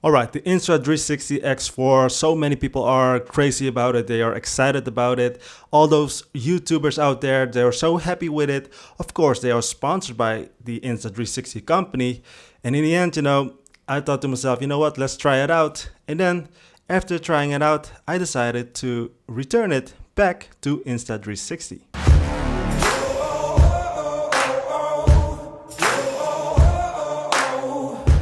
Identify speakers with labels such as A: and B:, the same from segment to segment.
A: All right, the Insta360 X4, so many people are crazy about it. They are excited about it. All those YouTubers out there, they're so happy with it. Of course, they are sponsored by the Insta360 company. And in the end, I thought to myself, you know what, let's try it out. And then after trying it out, I decided to return it back to Insta360.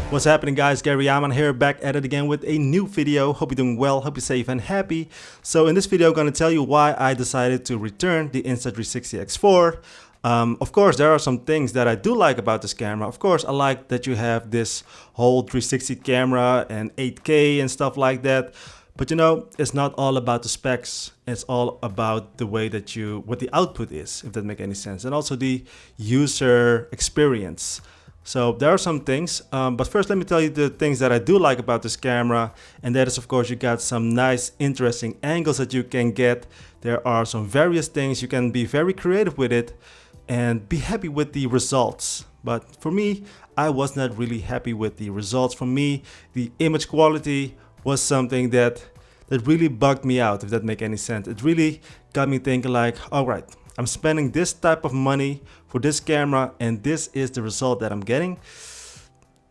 A: What's happening, guys? Gary Jahman here, back at it again with a new video. Hope you're doing well, hope you're safe and happy. So in this video, I'm going to tell you why I decided to return the Insta360 X4. Of course, there are some things that I do like about this camera. Of course, I like that you have this whole 360 camera and 8K and stuff like that. But it's not all about the specs. It's all about the way that what the output is, if that makes any sense. And also the user experience. So there are some things, but first let me tell you the things that I do like about this camera. And that is, of course, you got some nice, interesting angles that you can get. There are some various things. You can be very creative with it and be happy with the results. But for me, I was not really happy with the results. For me, the image quality was something that really bugged me out, if that makes any sense. It really got me thinking like, all right, I'm spending this type of money for this camera and this is the result that I'm getting.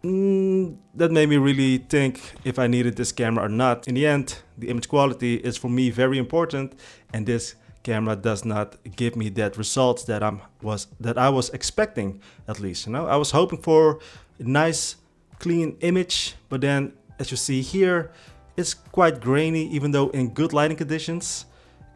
A: That made me really think if I needed this camera or not. In the end, the image quality is for me very important, and this camera does not give me that results that I was expecting, at least. I was hoping for a nice clean image, but then as you see here, it's quite grainy even though in good lighting conditions.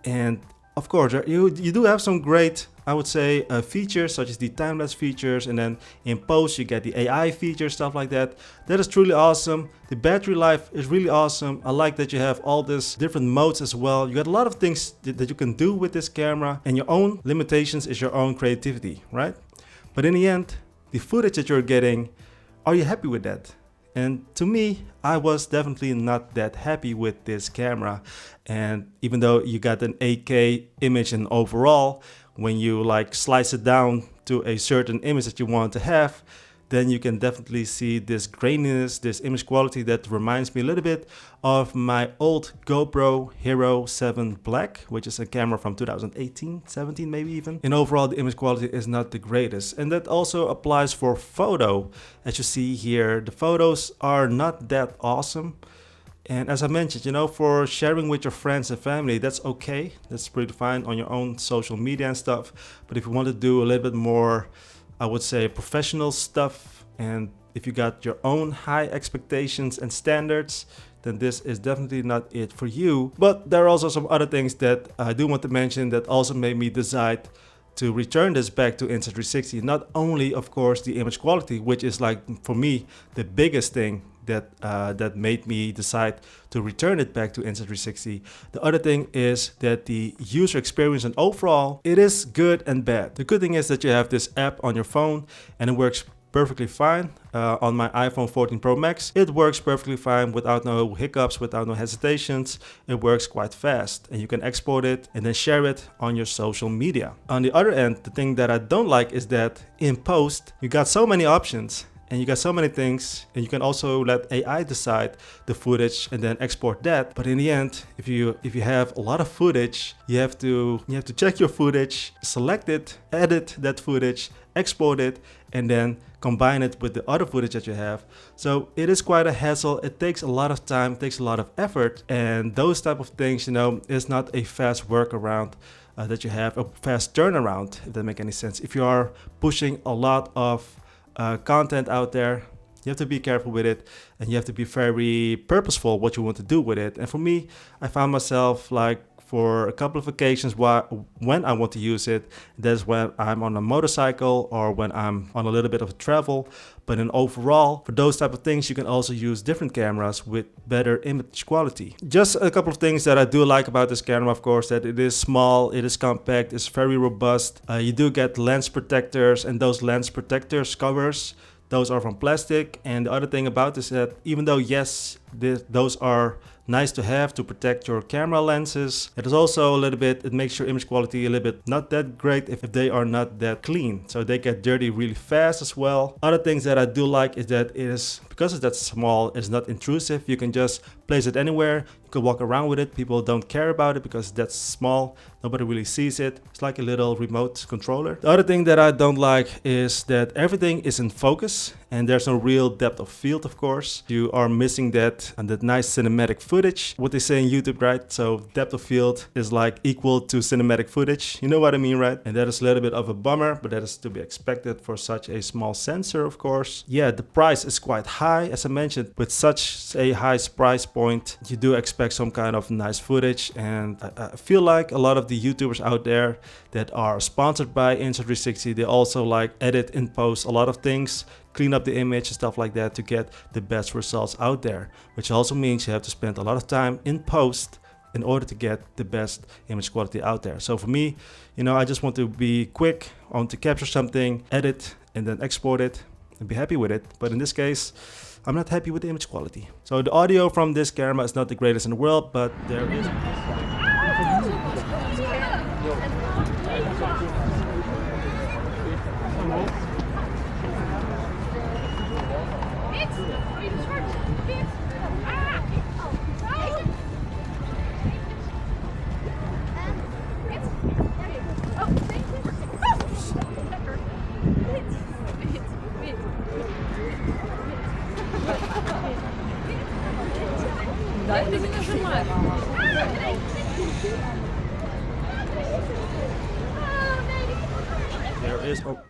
A: And of course, you do have some great, I would say, features such as the time-lapse features, and then in post you get the AI features, stuff like that. That is truly awesome. The battery life is really awesome. I like that you have all these different modes as well. You got a lot of things that you can do with this camera, and your own limitations is your own creativity, right? But in the end, the footage that you're getting, are you happy with that? And to me, I was definitely not that happy with this camera. And even though you got an 8K image and overall, when you like slice it down to a certain image that you want to have, then you can definitely see this graininess, this image quality that reminds me a little bit of my old GoPro Hero 7 Black, which is a camera from 2018, 17 maybe even. And overall, the image quality is not the greatest. And that also applies for photo. As you see here, the photos are not that awesome. And as I mentioned, for sharing with your friends and family, that's okay. That's pretty fine on your own social media and stuff. But if you want to do a little bit more, I would say, professional stuff, and if you got your own high expectations and standards, then this is definitely not it for you. But there are also some other things that I do want to mention that also made me decide to return this back to Insta360. Not only, of course, the image quality, which is like, for me, the biggest thing that made me decide to return it back to Insta360. The other thing is that the user experience and overall, it is good and bad. The good thing is that you have this app on your phone and it works perfectly fine. On my iPhone 14 Pro Max, it works perfectly fine without no hiccups, without no hesitations. It works quite fast and you can export it and then share it on your social media. On the other end, the thing that I don't like is that in post, you got so many options. And you got so many things, and you can also let AI decide the footage and then export that. But in the end, if you have a lot of footage, you have to check your footage, select it, edit that footage, export it, and then combine it with the other footage that you have. So it is quite a hassle. It takes a lot of time, takes a lot of effort, and those type of things, is not a fast workaround. That you have a fast turnaround, if that makes any sense. If you are pushing a lot of content out there, you have to be careful with it, and you have to be very purposeful what you want to do with it. And for me, I found myself like for a couple of occasions when I want to use it, that's when I'm on a motorcycle or when I'm on a little bit of travel. But in overall, for those type of things, you can also use different cameras with better image quality. Just a couple of things that I do like about this camera, of course, that it is small, it is compact, it's very robust. You do get lens protectors, and those lens protectors covers, those are from plastic. And the other thing about this is that even though, yes, those are nice to have to protect your camera lenses. It is also a little bit, it makes your image quality a little bit not that great if they are not that clean. So they get dirty really fast as well. Other things that I do like is that it is, because it's that small, it's not intrusive. You can just place it anywhere. You can walk around with it. People don't care about it because that's small. Nobody really sees it. It's like a little remote controller. The other thing that I don't like is that everything is in focus and there's no real depth of field, of course. You are missing that and that nice cinematic footage. What they say in YouTube, right? So depth of field is like equal to cinematic footage. You know what I mean, right? And that is a little bit of a bummer, but that is to be expected for such a small sensor, of course. Yeah, the price is quite high. As I mentioned, with such a high price point, you do expect some kind of nice footage. And I feel like a lot of the YouTubers out there that are sponsored by Insta360, they also like edit and post a lot of things, clean up the image and stuff like that to get the best results out there, which also means you have to spend a lot of time in post in order to get the best image quality out there. So for me, you know, I just want to be quick, I want to capture something, edit, and then export it and be happy with it. But in this case, I'm not happy with the image quality. So the audio from this camera is not the greatest in the world, but there is...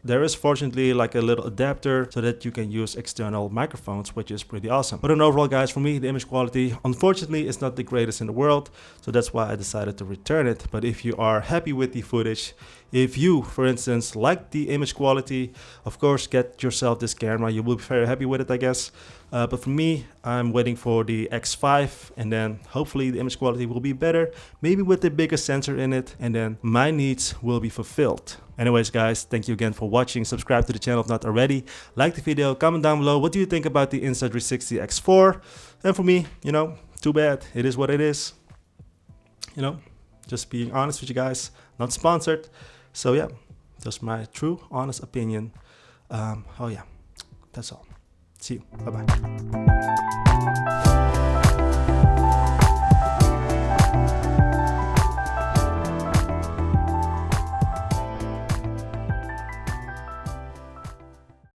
A: There is fortunately like a little adapter so that you can use external microphones, which is pretty awesome. But in overall, guys, for me, the image quality, unfortunately, is not the greatest in the world. So that's why I decided to return it. But if you are happy with the footage, if you, for instance, like the image quality, of course, get yourself this camera. You will be very happy with it, I guess. But for me, I'm waiting for the X5 and then hopefully the image quality will be better, maybe with the bigger sensor in it, and then my needs will be fulfilled. Anyways, guys, thank you again for watching. Subscribe to the channel if not already. Like the video, comment down below. What do you think about the Insta360 X4? And for me, you know, too bad. It is what it is. You know, just being honest with you guys, not sponsored. So yeah, just my true, honest opinion. Oh yeah, that's all. See you. Bye-bye.